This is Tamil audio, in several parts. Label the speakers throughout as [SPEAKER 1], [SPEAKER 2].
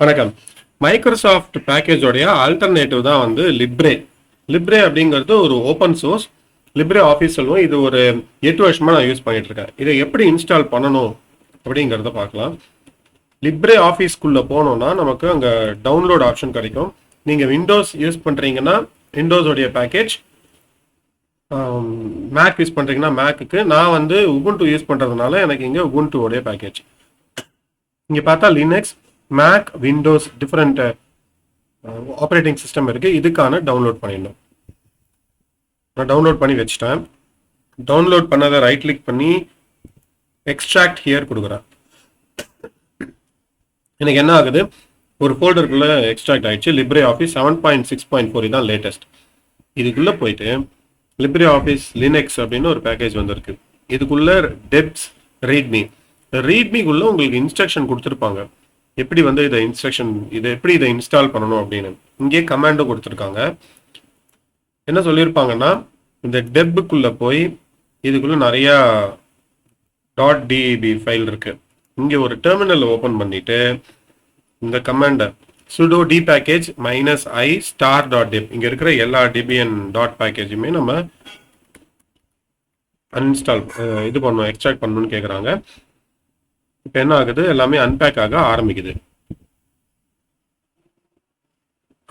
[SPEAKER 1] வணக்கம். மைக்ரோசாஃப்ட் பேக்கேஜோடைய ஆல்டர்னேட்டிவ் தான் வந்து லிப்ரே. லிப்ரே அப்படிங்கிறது ஒரு ஓப்பன் சோர்ஸ். லிப்ரே ஆஃபீஸ் சொல்லுவோம். இது ஒரு 8 வருஷமா நான் யூஸ் பண்ணிட்டு இருக்கேன். இதை எப்படி இன்ஸ்டால் பண்ணணும் அப்படிங்கிறத பார்க்கலாம். லிப்ரே ஆஃபீஸ்க்குள்ள போனோம்னா நமக்கு அங்கே டவுன்லோட் ஆப்ஷன் கிடைக்கும். நீங்கள் விண்டோஸ் யூஸ் பண்ணுறீங்கன்னா விண்டோஸோடைய பேக்கேஜ், மேக் யூஸ் பண்ணுறீங்கன்னா மேக்குக்கு. நான் வந்து உபுண்டு யூஸ் பண்ணுறதுனால எனக்கு இங்கே உபுண்டுவோடைய பேக்கேஜ். இங்கே பார்த்தா Linux, Mac, Windows different operating system இருக்குது. இதுக்கான டவுன்லோட் பண்ணிடணும். நான் டவுன்லோட் பண்ணி வச்சுட்டேன். டவுன்லோட் பண்ணதை ரைட் கிளிக் பண்ணி எக்ஸ்ட்ராக்ட் ஹியர் கொடுக்குறேன். எனக்கு என்ன ஆகுது, ஒரு ஃபோல்டருக்குள்ளே எக்ஸ்ட்ராக்ட் ஆகிடுச்சு. லிப்ரே ஆஃபீஸ் 7.6.4 இதுதான் லேட்டஸ்ட். இதுக்குள்ளே போயிட்டு லிப்ரே ஆஃபீஸ் லினக்ஸ் அப்படின்னு ஒரு பேக்கேஜ் வந்திருக்கு. இதுக்குள்ளே டெப்ஸ் ரீட்மி, ரீட்மிக்குள்ளே உங்களுக்கு இன்ஸ்ட்ரக்ஷன் கொடுத்துருப்பாங்க. எப்படி வந்து இதை எப்படி இதை இன்ஸ்டால் பண்ணணும் அப்படின்னு. இங்கே கமாண்டும் கொடுத்துருக்காங்க. என்ன சொல்லியிருப்பாங்கன்னா, இந்த டெப்புக்குள்ளே போய் இதுக்குள்ளே நிறையா .deb ஃபைல் இருக்கு. இங்கே ஒரு டெர்மினல் ஓப்பன் பண்ணிட்டு இந்த கமாண்டை sudo dpackage -i star.deb, இங்கே இருக்கிற எல்லா டிபிஎன் பேக்கேஜுமே நம்ம அன்இன்ஸ்டால் இது பண்ணணும், எக்ஸ்ட்ராக்ட் பண்ணணும்னு கேட்குறாங்க. இப்போ என்ன ஆகுது, எல்லாமே அன்பேக் ஆக ஆரம்பிக்குது.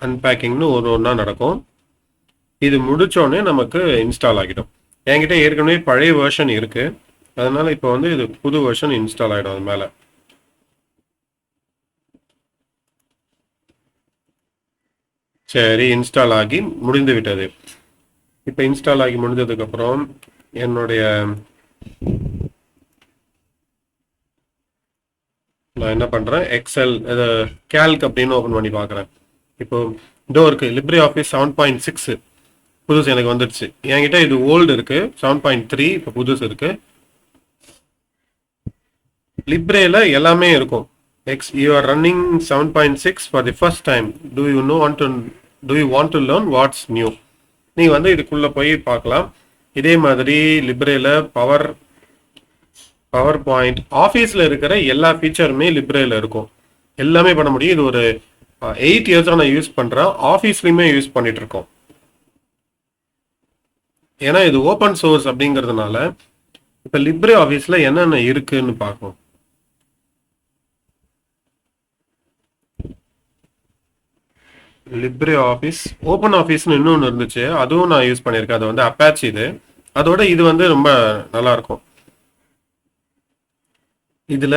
[SPEAKER 1] அன்பேக்கிங்னு ஒன்றா நடக்கும். இது முடிச்சோடனே நமக்கு இன்ஸ்டால் ஆகிடும். என்கிட்ட ஏற்கனவே பழைய வெர்ஷன் இருக்கு, அதனால இப்போ வந்து இது புது வெர்ஷன் இன்ஸ்டால் ஆகிடும். அது மேலே சரி, இன்ஸ்டால் ஆகி முடிந்து விட்டது. இப்போ இன்ஸ்டால் ஆகி முடிஞ்சதுக்கப்புறம் என்னுடைய நான் என்ன பண்ணுறேன், எக்ஸல் கேல்க் அப்படின்னு ஓப்பன் பண்ணி பார்க்குறேன். இப்போ இருக்கு லிப்ரே ஆஃபீஸ் 7.6 புதுசு எனக்கு வந்துடுச்சு. என்கிட்ட இது ஓல்டு இருக்கு 7.3, இப்போ புதுசு இருக்கு. லிப்ரேல எல்லாமே இருக்கும். You are running 7.6 for the first time. Do you want to learn what's new? நீங்கள் வந்து இதுக்குள்ளே போய் பார்க்கலாம். இதே மாதிரி லிப்ரேல பவர் பாயிண்ட் ஆஃபீஸில் இருக்கிற எல்லா ஃபீச்சருமே லிப்ரேல இருக்கும். எல்லாமே பண்ண முடியும். இது ஒரு 8 இயர்ஸாக நான் யூஸ் பண்ணுறேன். ஆஃபீஸ்லையுமே யூஸ் பண்ணிட்டு இருக்கோம். ஏன்னா இது ஓப்பன் சோர்ஸ் அப்படிங்கிறதுனால. இப்போ லிப்ரே ஆஃபீஸில் என்னென்ன இருக்குன்னு பார்ப்போம். லிப்ரே ஆஃபீஸ் ஓப்பன் ஆஃபீஸ்னு இன்னொன்று இருந்துச்சு, அதுவும் நான் யூஸ் பண்ணியிருக்கேன். அது வந்து அப்பாச்சி. அதோட இது வந்து ரொம்ப நல்லா இருக்கும். இதில்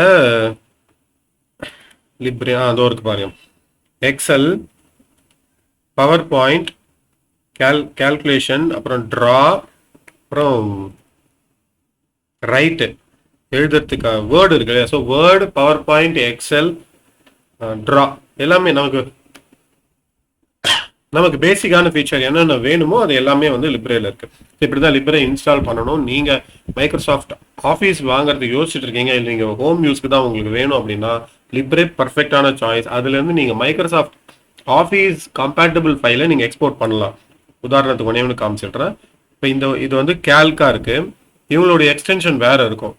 [SPEAKER 1] லிப்ரே அதோ இருக்கு பாருங்க, எக்ஸல், பவர் பாயிண்ட், கால்குலேஷன், அப்புறம் ட்ரா, அப்புறம் ரைட்டு எழுதுறதுக்கு வேர்டு இருக்கு இல்லையா. So Word, PowerPoint, Excel, draw எல்லாமே நமக்கு பேசிக்கான ஃபீச்சர் என்னென்ன வேணுமோ அது எல்லாமே வந்து லிப்ரேல இருக்கு. இப்படி தான் லிப்ரே இன்ஸ்டால் பண்ணணும். நீங்கள் மைக்ரோசாஃப்ட் ஆஃபீஸ் வாங்குறதுக்கு யோசிச்சுட்டு இருக்கீங்க, இல்லை நீங்கள் ஹோம் யூஸ்க்கு தான் உங்களுக்கு வேணும் அப்படின்னா லிப்ரே பர்ஃபெக்டான சாய்ஸ். அதுலேருந்து நீங்கள் மைக்ரோசாஃப்ட் ஆஃபீஸ் கம்பேட்டபிள் ஃபைலை நீங்கள் எக்ஸ்போர்ட் பண்ணலாம். உதாரணத்துக்கு ஒன்றே ஒன்று காமிச்சிடுறேன். இப்போ இது வந்து கேல்கா இருக்கு. இவங்களுடைய எக்ஸ்டென்ஷன் வேற இருக்கும்.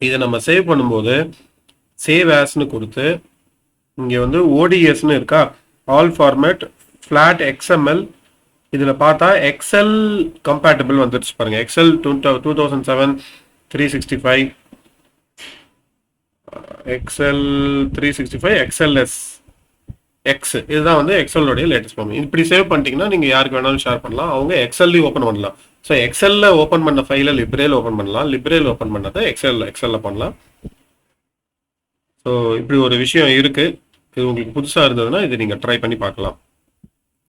[SPEAKER 1] இதை நம்ம சேவ் பண்ணும்போது சேவ் ஆஸ்ன்னு கொடுத்து இங்கே வந்து ஓடிஎஸ்ன்னு இருக்கா, ஆல் ஃபார்மேட் ஃப்ளாட் எக்ஸ்எம்எல். இதில் பார்த்தா எக்ஸல் கம்பேட்டபிள் வந்துடுச்சு பாருங்க. எக்ஸல் 2007 365, எக்ஸல் 365, எக்ஸ்எல்எஸ் எக்ஸ், இதுதான் வந்து எக்ஸலோடைய லேட்டஸ்ட் ஃபார்ம். இப்படி சேவ் பண்ணிட்டீங்கன்னா நீங்கள் யாருக்கு வேணாலும் ஷேர் பண்ணலாம். அவங்க எக்ஸல்லையும் ஓப்பன் பண்ணலாம். ஸோ எக்ஸலில் ஓப்பன் பண்ண ஃபைலை லிப்ரேல ஓப்பன் பண்ணலாம், லிப்ரேல ஓப்பன் பண்ணதை எக்ஸலில் பண்ணலாம். ஸோ இப்படி ஒரு விஷயம் இருக்குது. இது உங்களுக்கு புதுசாக இருந்ததுன்னா இது நீங்கள் ட்ரை பண்ணி பார்க்கலாம்.